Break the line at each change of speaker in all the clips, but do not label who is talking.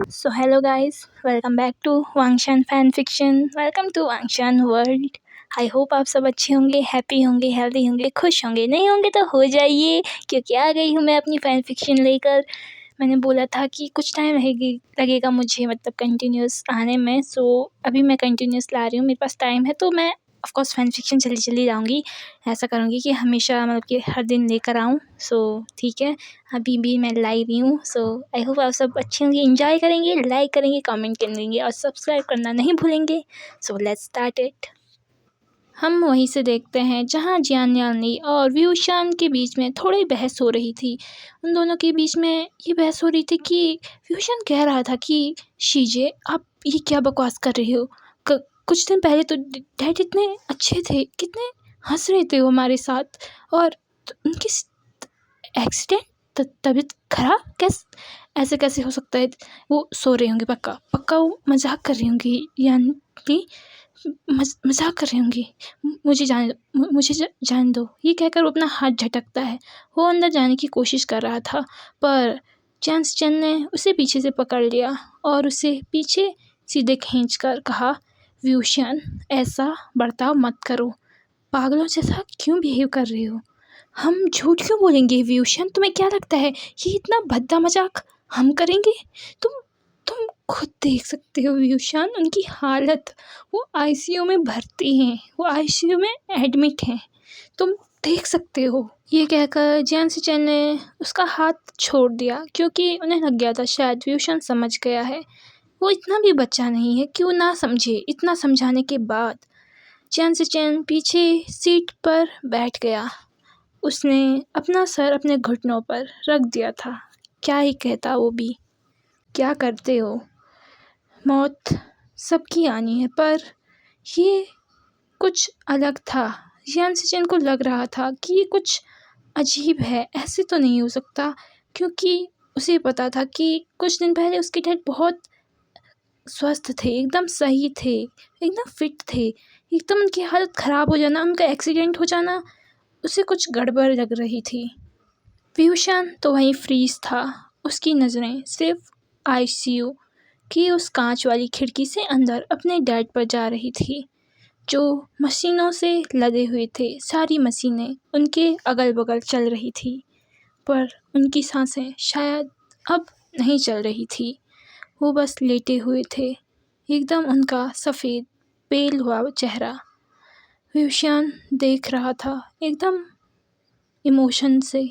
So hello guys, welcome back to Wangxian fan fiction. Welcome to Wangxian world. I hope आप सब अच्छे होंगे, happy होंगे, healthy होंगे, खुश होंगे। नहीं होंगे तो हो जाइए, क्योंकि आ गई हूँ मैं अपनी फ़ैन फिक्शन लेकर। मैंने बोला था कि कुछ टाइम लगेगा मुझे, मतलब कंटिन्यूस आने में। सो अभी मैं कंटिन्यूस ला रही हूँ, मेरे पास टाइम है, तो मैं ऑफ कोर्स फ़ैन फिक्शन जल्दी लाऊँगी। ऐसा करूँगी कि हमेशा, मतलब कि हर दिन लेकर आऊँ। सो ठीक है, अभी भी मैं लाई रही हूँ। सो आई होप आप सब अच्छे होंगे, एंजॉय करेंगे, लाइक करेंगे, कमेंट करेंगे और सब्सक्राइब करना नहीं भूलेंगे। So let's start it. हम वहीं से देखते हैं जहाँ जियान्यानी और व्यूशान के बीच में थोड़ी बहस हो रही थी। उन दोनों के बीच में ये बहस हो रही थी कि व्यूशान कह रहा था कि शीजे, आप ये क्या बकवास कर रही हो। कुछ दिन पहले तो डैड इतने अच्छे थे, कितने हंस रहे थे वो हमारे साथ, और उनकी एक्सीडेंट, तबीयत खराब, ऐसे कैसे हो सकता है। वो सो रही होंगी, पक्का पक्का वो मजाक कर रही होंगी, यानी मजाक कर रही होंगी। मुझे जाने दो, ये कहकर वो अपना हाथ झटकता है। वो अंदर जाने की कोशिश कर रहा था, पर चांस चंद ने उसे पीछे से पकड़ लिया और उसे पीछे सीधे खींचकर कहा, व्यूशन, ऐसा बर्ताव मत करो, पागलों जैसा क्यों बिहेव कर रही हो। हम झूठ क्यों बोलेंगे व्यूशन, तुम्हें क्या लगता है ये इतना भद्दा मजाक हम करेंगे। तुम खुद देख सकते हो व्यूशन, उनकी हालत, वो आईसीयू में भर्ती हैं, वो आईसीयू में एडमिट हैं, तुम देख सकते हो। ये कहकर जियान सिचेन ने उसका हाथ छोड़ दिया, क्योंकि उन्हें लग गया था शायद व्यूशन समझ गया है। वो इतना भी बच्चा नहीं है कि वो ना समझे। इतना समझाने के बाद जियान सिचेन पीछे सीट पर बैठ गया। उसने अपना सर अपने घुटनों पर रख दिया था। क्या ही कहता वो भी। क्या करते हो, मौत सबकी आनी है, पर ये कुछ अलग था। जियान सिचेन को लग रहा था कि ये कुछ अजीब है, ऐसे तो नहीं हो सकता, क्योंकि उसे पता था कि कुछ दिन पहले उसके डैड बहुत स्वस्थ थे, एकदम सही थे, एकदम फिट थे। एकदम उनकी हालत ख़राब हो जाना, उनका एक्सीडेंट हो जाना, उसे कुछ गड़बड़ लग रही थी। व्यूशन तो वहीं फ्रीज था। उसकी नज़रें सिर्फ आईसीयू की उस कांच वाली खिड़की से अंदर अपने डैड पर जा रही थी, जो मशीनों से लदे हुए थे। सारी मशीनें उनके अगल बगल चल रही थी, पर उनकी सांसें शायद अब नहीं चल रही थी। वो बस लेटे हुए थे, एकदम उनका सफ़ेद पेल हुआ चेहरा। व्यूशन देख रहा था एकदम इमोशन से।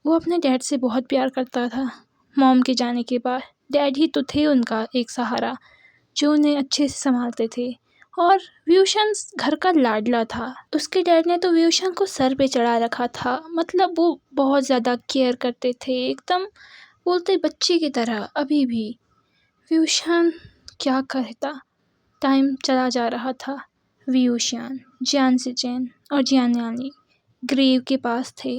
वो अपने डैड से बहुत प्यार करता था। मॉम के जाने के बाद डैड ही तो थे उनका एक सहारा, जो उन्हें अच्छे से संभालते थे। और व्यूशन घर का लाडला था। उसके डैड ने तो व्यूशन को सर पे चढ़ा रखा था, मतलब वो बहुत ज़्यादा केयर करते थे, एकदम बोलते बच्चे की तरह। अभी भी व्यूशन क्या कहता। टाइम चला जा रहा था। व्यूशन, जियान सिचेन और जियान्यानी ग्रेव के पास थे।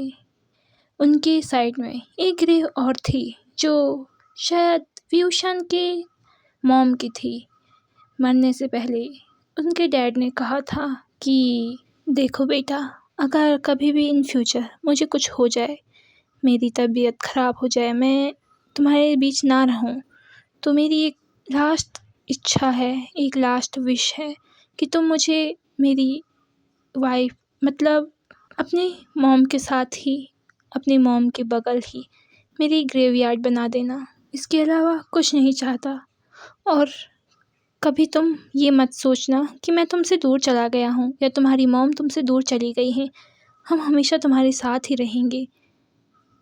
उनके साइड में एक ग्रेव और थी, जो शायद व्यूशन के मॉम की थी। मरने से पहले उनके डैड ने कहा था कि देखो बेटा, अगर कभी भी इन फ्यूचर मुझे कुछ हो जाए, मेरी तबीयत ख़राब हो जाए, मैं तुम्हारे बीच ना रहूं, तो मेरी एक लास्ट इच्छा है, एक लास्ट विश है कि तुम मुझे मेरी वाइफ, मतलब अपनी मॉम के साथ ही, अपनी मॉम के बगल ही मेरी ग्रेवयार्ड बना देना। इसके अलावा कुछ नहीं चाहता। और कभी तुम ये मत सोचना कि मैं तुमसे दूर चला गया हूँ या तुम्हारी मॉम तुमसे दूर चली गई है। हम हमेशा तुम्हारे साथ ही रहेंगे।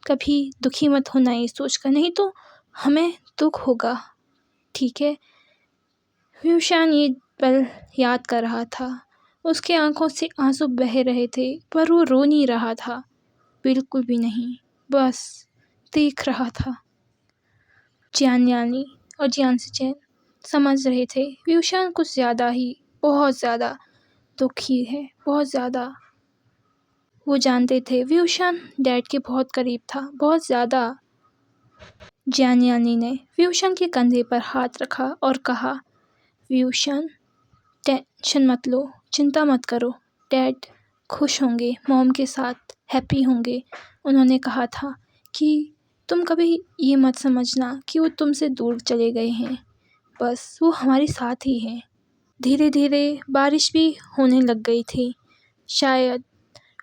कभी दुखी मत होना ये सोचकर, नहीं तो हमें दुख होगा, ठीक है। व्यूशान ये पल याद कर रहा था। उसके आंखों से आंसू बह रहे थे, पर वो रो नहीं रहा था, बिल्कुल भी नहीं, बस देख रहा था। जियान्यानी और जियान सिचेन समझ रहे थे व्यूशान कुछ ज़्यादा ही, बहुत ज़्यादा दुखी है, बहुत ज़्यादा। वो जानते थे व्यूशान डैड के बहुत करीब था, बहुत ज़्यादा। जियान्यानी ने व्यूशान के कंधे पर हाथ रखा और कहा, व्यूशान, टेंशन मत लो, चिंता मत करो, डैड खुश होंगे, मॉम के साथ हैप्पी होंगे। उन्होंने कहा था कि तुम कभी ये मत समझना कि वो तुमसे दूर चले गए हैं, बस वो हमारे साथ ही हैं। धीरे धीरे बारिश भी होने लग गई थी। शायद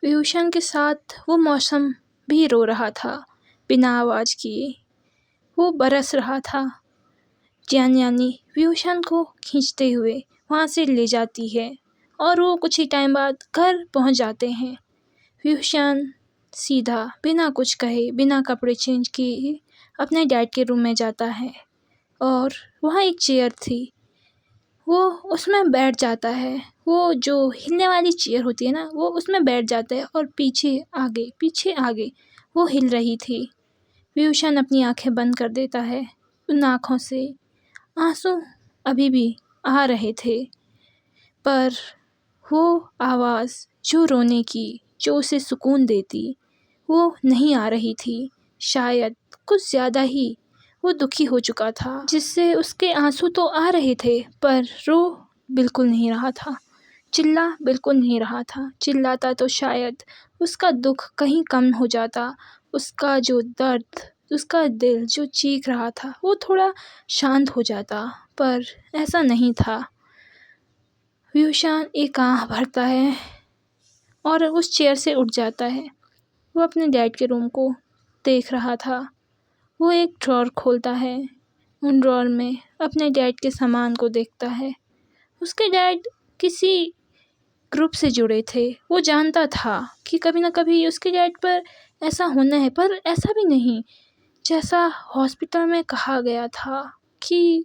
विभूषण के साथ वो मौसम भी रो रहा था, बिना आवाज़ किए। वो बरस रहा था। यानी विभूषण को खींचते हुए वहाँ से ले जाती है और वो कुछ ही टाइम बाद घर पहुँच जाते हैं। विभूषण सीधा बिना कुछ कहे, बिना कपड़े चेंज किए अपने डैड के रूम में जाता है और वहाँ एक चेयर थी, वो उसमें बैठ जाता है। वो जो हिलने वाली चेयर होती है ना, वो उसमें बैठ जाता है और पीछे आगे वो हिल रही थी। विभूषण अपनी आंखें बंद कर देता है। उन आँखों से आंसू अभी भी आ रहे थे, पर वो आवाज़ जो रोने की, जो उसे सुकून देती, वो नहीं आ रही थी। शायद कुछ ज़्यादा ही वो दुखी हो चुका था, जिससे उसके आंसू तो आ रहे थे पर रो बिल्कुल नहीं रहा था, चिल्ला बिल्कुल नहीं रहा था। चिल्लाता तो शायद उसका दुख कहीं कम हो जाता, उसका जो दर्द, उसका दिल जो चीख रहा था वो थोड़ा शांत हो जाता, पर ऐसा नहीं था। विभूषण एक आह भरता है और उस चेयर से उठ जाता है। वो अपने डैड के रूम को देख रहा था। वो एक ड्रॉअर खोलता है, उन ड्रॉअर में अपने डैड के सामान को देखता है। उसके डैड किसी ग्रुप से जुड़े थे। वो जानता था कि कभी ना कभी उसके डैड पर ऐसा होना है, पर ऐसा भी नहीं जैसा हॉस्पिटल में कहा गया था कि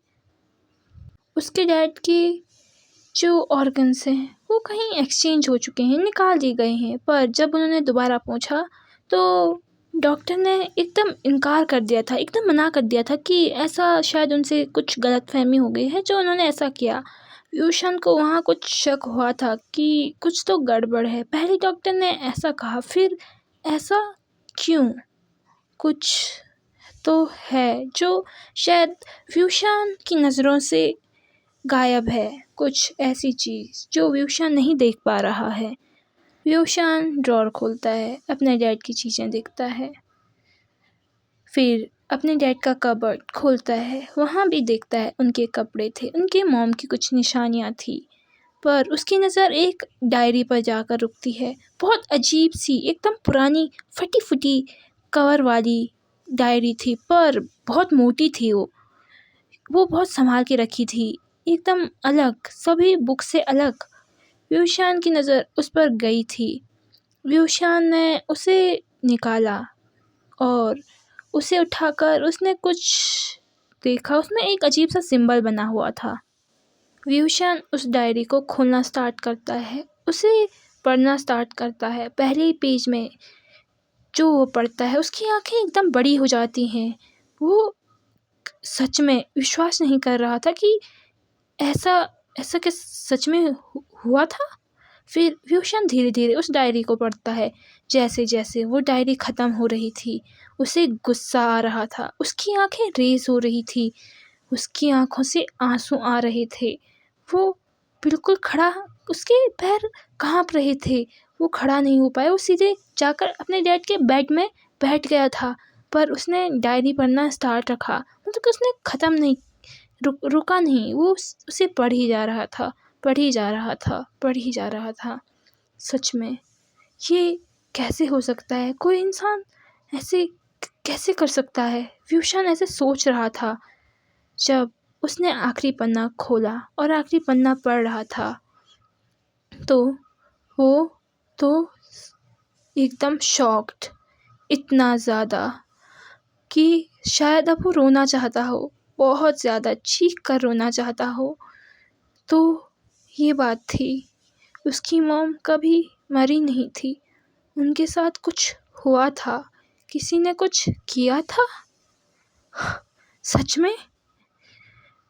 उसके डैड के जो ऑर्गन्स हैं वो कहीं एक्सचेंज हो चुके हैं, निकाल दिए गए हैं। पर जब उन्होंने दोबारा पूछा तो डॉक्टर ने एकदम इनकार कर दिया था, एकदम मना कर दिया था कि ऐसा शायद उनसे कुछ गलतफहमी हो गई है जो उन्होंने ऐसा किया। विभूषण को वहाँ कुछ शक हुआ था कि कुछ तो गड़बड़ है। पहले डॉक्टर ने ऐसा कहा, फिर ऐसा क्यों? कुछ तो है जो शायद विभूषण की नज़रों से गायब है, कुछ ऐसी चीज़ जो विभूषण नहीं देख पा रहा है। विभूषण ड्रॉअर खोलता है, अपने डैड की चीज़ें देखता है, फिर अपने डैड का कबर्ड खोलता है, वहाँ भी देखता है उनके कपड़े थे, उनके मॉम की कुछ निशानियाँ थी। पर उसकी नज़र एक डायरी पर जाकर रुकती है, बहुत अजीब सी, एकदम पुरानी फटी फटी कवर वाली डायरी थी, पर बहुत मोटी थी। वो बहुत संभाल के रखी थी, एकदम अलग, सभी बुक से अलग। विभूषण की नज़र उस पर गई थी। विभूषण ने उसे निकाला और उसे उठाकर उसने कुछ देखा, उसमें एक अजीब सा सिंबल बना हुआ था। विभूषण उस डायरी को खोलना स्टार्ट करता है, उसे पढ़ना स्टार्ट करता है। पहले ही पेज में जो वो पढ़ता है उसकी आंखें एकदम बड़ी हो जाती हैं। वो सच में विश्वास नहीं कर रहा था कि ऐसा ऐसा क्या सच में हुआ था। फिर विभूषण धीरे धीरे उस डायरी को पढ़ता है। जैसे जैसे वो डायरी ख़त्म हो रही थी, उसे गुस्सा आ रहा था, उसकी आंखें रेज हो रही थी, उसकी आंखों से आंसू आ रहे थे। वो बिल्कुल खड़ा, उसके पैर कांप रहे थे, वो खड़ा नहीं हो पाया। वो सीधे जाकर अपने डैड के बेड में बैठ गया था, पर उसने डायरी पढ़ना स्टार्ट रखा, मतलब कि उसने ख़त्म नहीं, रुका नहीं। वो उसे पढ़ ही जा रहा था, पढ़ ही जा रहा था, पढ़ ही जा रहा था। सच में ये कैसे हो सकता है? कोई इंसान ऐसे कैसे कर सकता है? विभूषण ऐसे सोच रहा था जब उसने आखिरी पन्ना खोला और आखिरी पन्ना पढ़ रहा था, तो वो तो एकदम शॉक्ड, इतना ज़्यादा कि शायद अब वो रोना चाहता हो, बहुत ज़्यादा चीख कर रोना चाहता हो। तो ये बात थी, उसकी मॉम कभी मरी नहीं थी, उनके साथ कुछ हुआ था, किसी ने कुछ किया था। सच में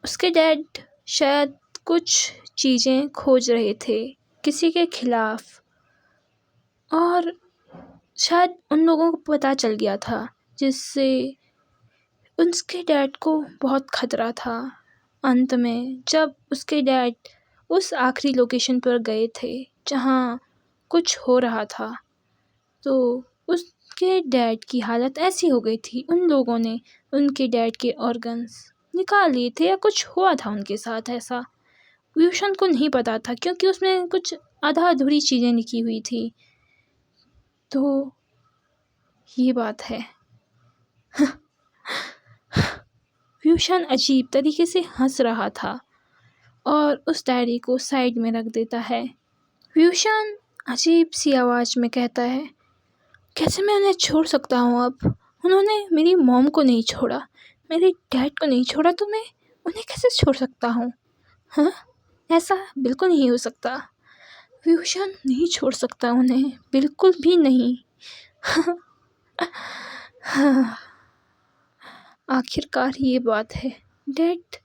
उसके डैड शायद कुछ चीज़ें खोज रहे थे किसी के खिलाफ, और शायद उन लोगों को पता चल गया था, जिससे उसके डैड को बहुत खतरा था। अंत में जब उसके डैड उस आखिरी लोकेशन पर गए थे जहाँ कुछ हो रहा था, तो उस के डैड की हालत ऐसी हो गई थी, उन लोगों ने उनके डैड के ऑर्गन्स निकाल लिए थे या कुछ हुआ था उनके साथ ऐसा। व्यूशन को नहीं पता था क्योंकि उसमें कुछ आधा अधूरी चीज़ें लिखी हुई थी। तो ये बात है। व्यूशन अजीब तरीके से हंस रहा था और उस डायरी को साइड में रख देता है। व्यूशन अजीब सी आवाज़ में कहता है, कैसे मैं उन्हें छोड़ सकता हूँ अब? उन्होंने मेरी मॉम को नहीं छोड़ा, मेरे डैड को नहीं छोड़ा, तो मैं उन्हें कैसे छोड़ सकता हूँ? हाँ, ऐसा बिल्कुल नहीं हो सकता। व्यूशन नहीं छोड़ सकता उन्हें, बिल्कुल भी नहीं। हाँ, आखिरकार ये बात है। डैड,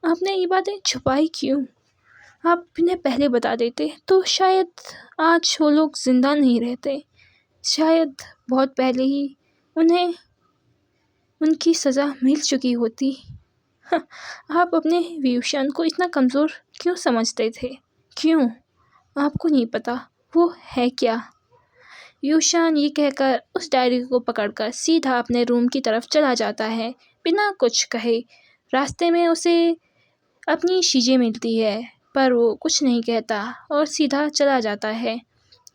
आपने ये बातें छुपाई क्यों? आप इन्हें पहले बता देते तो शायद आज वो लोग जिंदा नहीं रहते। शायद बहुत पहले ही उन्हें उनकी सज़ा मिल चुकी होती। आप अपने व्यूशन को इतना कमज़ोर क्यों समझते थे? क्यों? आपको नहीं पता वो है क्या? व्यूशन ये कहकर उस डायरी को पकड़कर सीधा अपने रूम की तरफ चला जाता है बिना कुछ कहे। रास्ते में उसे अपनी चीज़ें मिलती है पर वो कुछ नहीं कहता और सीधा चला जाता है।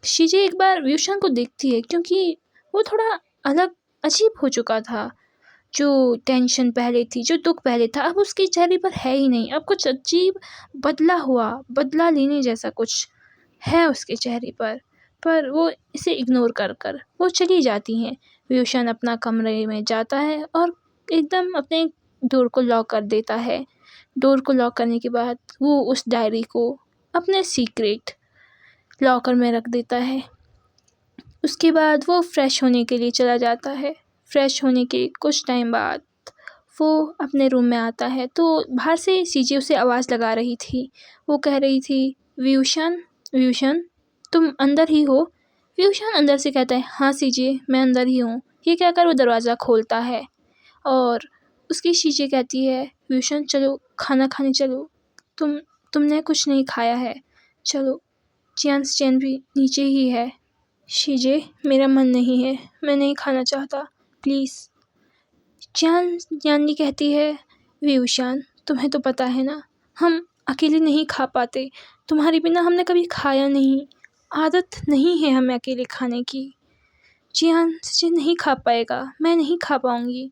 शीजे एक बार व्यूशन को देखती है क्योंकि वो थोड़ा अलग अजीब हो चुका था। जो टेंशन पहले थी, जो दुख पहले था, अब उसके चेहरे पर है ही नहीं। अब कुछ अजीब बदला लेने जैसा कुछ है उसके चेहरे पर वो इसे इग्नोर कर कर वो चली जाती हैं। व्यूशन अपना कमरे में जाता है और एकदम अपने डोर को लॉक कर देता है। डोर को लॉक करने के बाद वो उस डायरी को अपने सीक्रेट लॉकर में रख देता है। उसके बाद वो फ्रेश होने के लिए चला जाता है। फ्रेश होने के कुछ टाइम बाद वो अपने रूम में आता है तो बाहर से सीजे उसे आवाज़ लगा रही थी। वो कह रही थी, व्यूशन तुम अंदर ही हो? व्यूशन अंदर से कहता है, हाँ सीजे मैं अंदर ही हूँ। ये कहकर वो दरवाज़ा खोलता है और उसकी सीजे कहती है, व्यूशन चलो खाना खाने चलो, तुमने कुछ नहीं खाया है, चलो चैन भी नीचे ही है। शीजे मेरा मन नहीं है, मैं नहीं खाना चाहता, प्लीज़। यानी कहती है, व्यूशन तुम्हें तो पता है ना हम अकेले नहीं खा पाते, तुम्हारे बिना हमने कभी खाया नहीं, आदत नहीं है हमें अकेले खाने की। जी नहीं खा पाएगा, मैं नहीं खा पाऊँगी,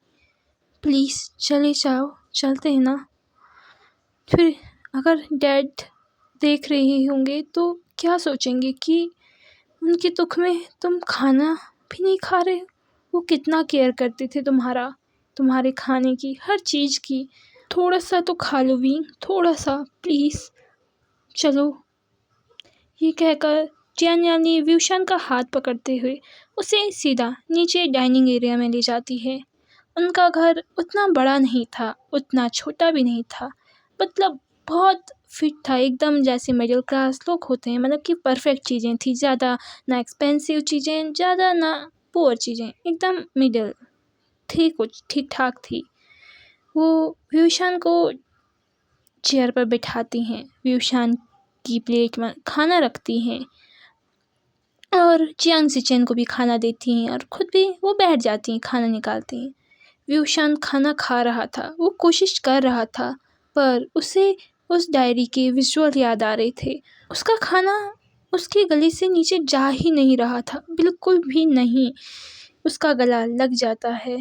प्लीज़ चले जाओ, चलते हैं ना। फिर अगर डैड देख रहे होंगे तो क्या सोचेंगे कि उनके दुख में तुम खाना भी नहीं खा रहे। वो कितना केयर करते थे तुम्हारे खाने की, हर चीज़ की। थोड़ा सा तो खा लो भी, थोड़ा सा प्लीज़, चलो। ये कहकर जियान यानी व्यूशन का हाथ पकड़ते हुए उसे सीधा नीचे डाइनिंग एरिया में ले जाती है। उनका घर उतना बड़ा नहीं था, उतना छोटा भी नहीं था, मतलब बहुत फिट था एकदम, जैसे मिडिल क्लास लोग होते हैं, मतलब कि परफेक्ट चीज़ें थी, ज़्यादा ना एक्सपेंसिव चीज़ें, ज़्यादा ना पुअर चीज़ें, एकदम मिडिल थी, कुछ ठीक ठाक थी। वो व्यूशन को चेयर पर बिठाती हैं, व्यूशन की प्लेट में खाना रखती हैं और चियांग सिचेन को भी खाना देती हैं और ख़ुद भी वो बैठ जाती हैं, खाना निकालती हैं। व्यूशन खाना खा रहा था, वो कोशिश कर रहा था पर उसे उस डायरी के विजुअल याद आ रहे थे। उसका खाना उसके गले से नीचे जा ही नहीं रहा था, बिल्कुल भी नहीं। उसका गला लग जाता है।